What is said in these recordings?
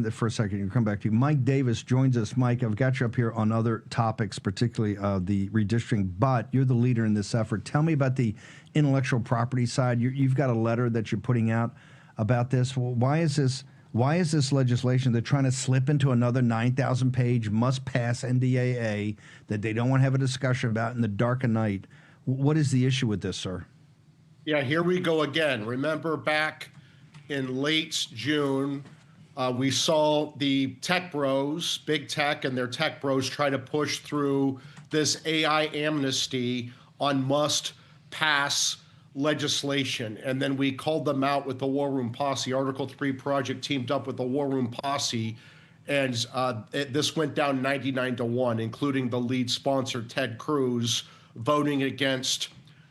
For a second, you'll come back to you. Mike Davis joins us. Mike, I've got you up here on other topics, particularly the redistricting, but you're the leader in this effort. Tell me about the intellectual property side. You've got a letter that you're putting out about this. Well, why is this legislation? They're trying to slip into another 9,000-page must-pass NDAA that they don't want to have a discussion about in the dark of night. What is the issue with this, sir? Yeah, here we go again. Remember back in late June, we saw the tech bros, big tech and their tech bros, try to push through this AI amnesty on must-pass legislation. And then we called them out with the War Room Posse. Article 3 Project teamed up with the War Room Posse, and this went down 99-1, including the lead sponsor, Ted Cruz, voting against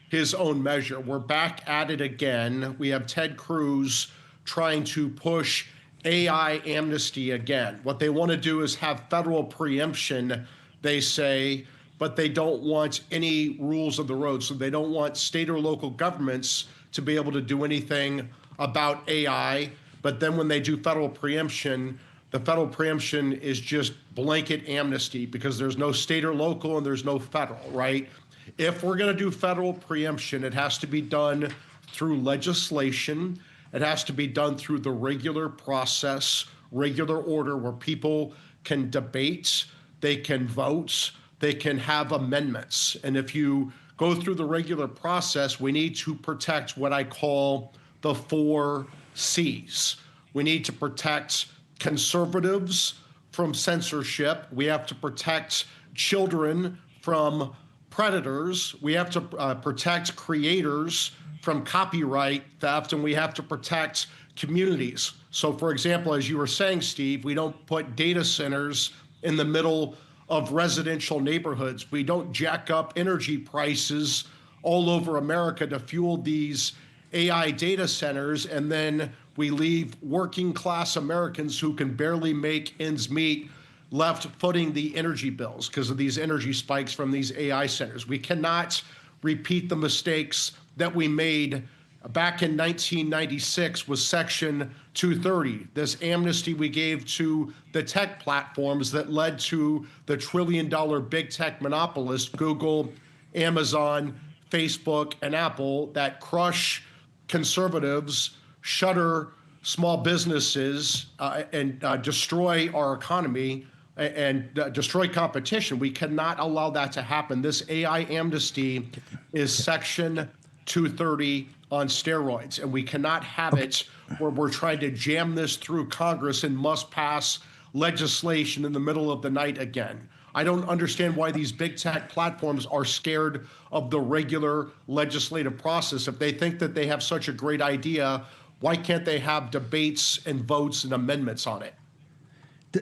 his own measure. We're back at it again. We have Ted Cruz trying to push AI amnesty again. What they want to do is have federal preemption, they say, but they don't want any rules of the road. So they don't want state or local governments to be able to do anything about AI. But then when they do federal preemption, the federal preemption is just blanket amnesty because there's no state or local and there's no federal, right? If we're going to do federal preemption, it has to be done through legislation. It has to be done through the regular process, regular order where people can debate, they can vote, they can have amendments. And if you go through the regular process, we need to protect what I call the 4 C's. We need to protect conservatives from censorship. We have to protect children from predators. We have to protect creators from copyright theft, and we have to protect communities. So, for example, as you were saying, Steve, we don't put data centers in the middle of residential neighborhoods. We don't jack up energy prices all over America to fuel these AI data centers, and then we leave working class Americans who can barely make ends meet left footing the energy bills because of these energy spikes from these AI centers. We cannot repeat the mistakes that we made back in 1996 with Section 230, this amnesty we gave to the tech platforms that led to the trillion-dollar big tech monopolists, Google, Amazon, Facebook, and Apple, that crush conservatives, shutter small businesses, and destroy our economy and destroy competition. We cannot allow that to happen. This AI amnesty is Section 230 on steroids, and we cannot have it where we're trying to jam this through Congress and must pass legislation in the middle of the night again. I don't understand why these big tech platforms are scared of the regular legislative process. If they think that they have such a great idea, why can't they have debates and votes and amendments on it?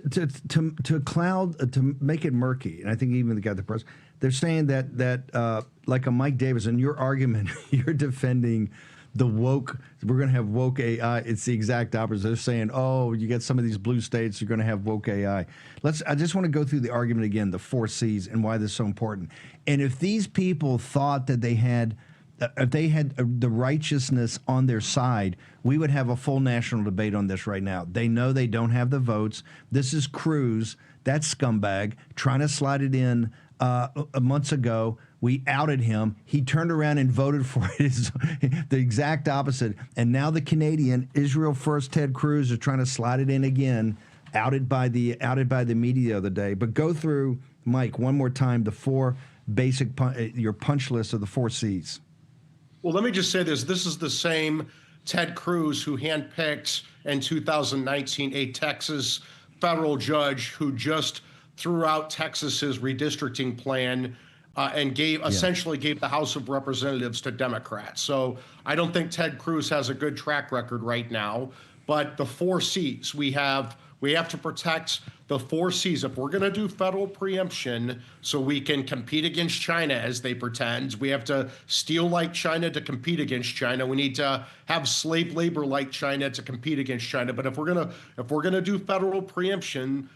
To make it murky, and I think even the guy at the press, they're saying that like a Mike Davis, in your argument, you're defending the woke. We're going to have woke AI. It's the exact opposite. They're saying, oh, you get some of these blue states, you're going to have woke AI. I just want to go through the argument again, the 4 C's, and why this is so important. And if these people thought that if they had the righteousness on their side, we would have a full national debate on this right now. They know they don't have the votes. This is Cruz, that scumbag, trying to slide it in months ago. We outed him. He turned around and voted for it. The exact opposite. And now the Canadian, Israel First Ted Cruz, is trying to slide it in again, outed by the media the other day. But go through, Mike, one more time, the 4 basic, your punch list of the 4 C's. Well, let me just say this. This is the same Ted Cruz who handpicked in 2019 a Texas federal judge who just threw out Texas's redistricting plan and essentially gave the House of Representatives to Democrats. So I don't think Ted Cruz has a good track record right now. But the 4 C's, we have to protect the 4 C's. If we're going to do federal preemption so we can compete against China, as they pretend, we have to steal like China to compete against China. We need to have slave labor like China to compete against China. But if we're gonna do federal preemption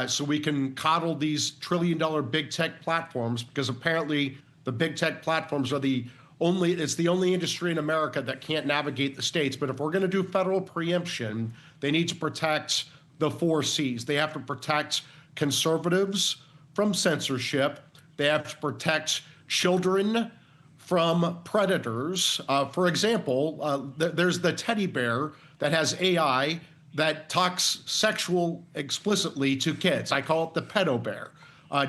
so we can coddle these trillion-dollar big tech platforms, because apparently the big tech platforms are it's the only industry in America that can't navigate the states. But if we're going to do federal preemption, they need to protect the 4 Cs. They have to protect conservatives from censorship. They have to protect children from predators. For example, there's the teddy bear that has AI that talks sexual explicitly to kids. I call it the pedo bear.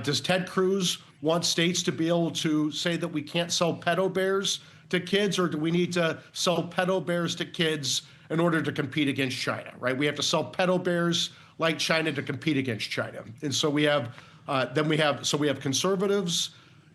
Does Ted Cruz want states to be able to say that we can't sell pedo bears to kids, or do we need to sell pedo bears to kids in order to compete against China, right? We have to sell pedo bears like China to compete against China. And so we have conservatives,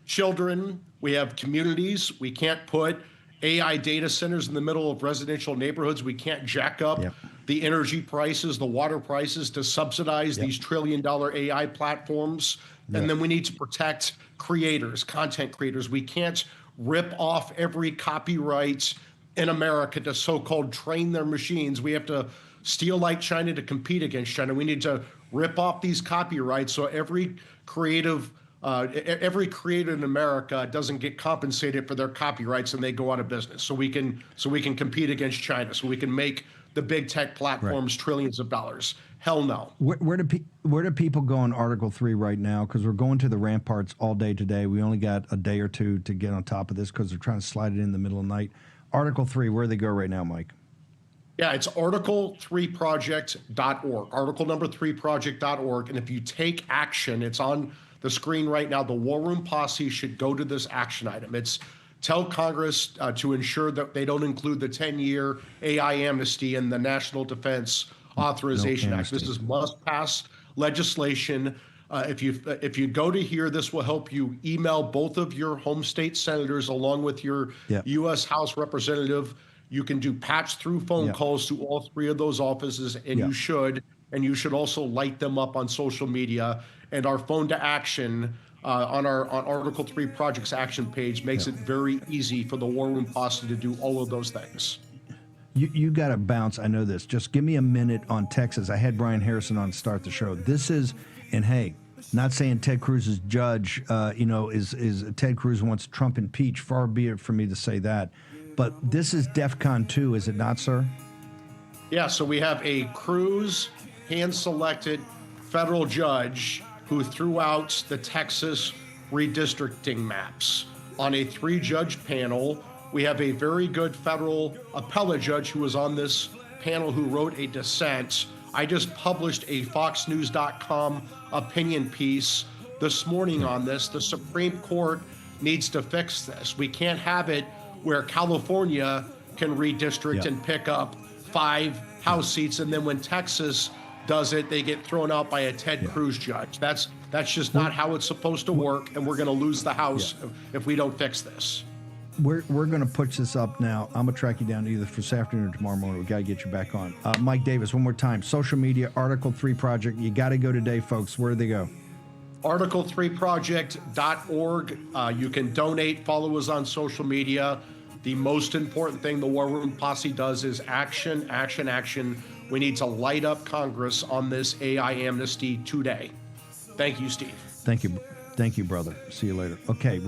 children, we have communities. We can't put AI data centers in the middle of residential neighborhoods. We can't jack up the energy prices, the water prices to subsidize these trillion-dollar AI platforms. And then we need to protect creators, content creators. We can't rip off every copyright in America to so-called train their machines. We have to steal like China to compete against China. We need to rip off these copyrights so every creator in America doesn't get compensated for their copyrights and they go out of business. So we can compete against China. So we can make the big tech platforms trillions of dollars. Hell no. Where do people go on Article 3 right now? Because we're going to the ramparts all day today. We only got a day or two to get on top of this because they're trying to slide it in the middle of the night. Article 3, where do they go right now, Mike? Yeah, it's article3project.org, article number 3project.org. And if you take action, it's on the screen right now. The War Room Posse should go to this action item. It's tell Congress to ensure that they don't include the 10-year AI amnesty in the National Defense Authorization Act. This is must-pass legislation. If you go to here, this will help you email both of your home state senators along with your U.S. House representative. You can do patch-through phone calls to all 3 of those offices, and you should. And you should also light them up on social media. And our phone to action on Article 3 Project's action page makes it very easy for the War Room Posse to do all of those things. You got to bounce. I know this. Just give me a minute on Texas. I had Brian Harrison on to start the show. This is, and hey, not saying Ted Cruz's judge, is Ted Cruz wants Trump impeached. Far be it for me to say that. But this is DEFCON 2, is it not, sir? Yeah, so we have a Cruz hand-selected federal judge who threw out the Texas redistricting maps on a 3-judge panel. We have a very good federal appellate judge who was on this panel who wrote a dissent. I just published a FoxNews.com opinion piece this morning on this. The Supreme Court needs to fix this. We can't have it where California can redistrict and pick up 5 House seats, and then when Texas does it, they get thrown out by a Ted Cruz judge. That's just not how it's supposed to work, and we're going to lose the House if we don't fix this. We're going to push this up now. I'm going to track you down either for this afternoon or tomorrow morning. We got to get you back on. Mike Davis, one more time. Social media, Article 3 Project. You got to go today, folks. Where do they go? Article3project.org. You can donate, follow us on social media. The most important thing the War Room Posse does is action, action, action. We need to light up Congress on this AI amnesty today. Thank you, Steve. Thank you. Thank you, brother. See you later. Okay.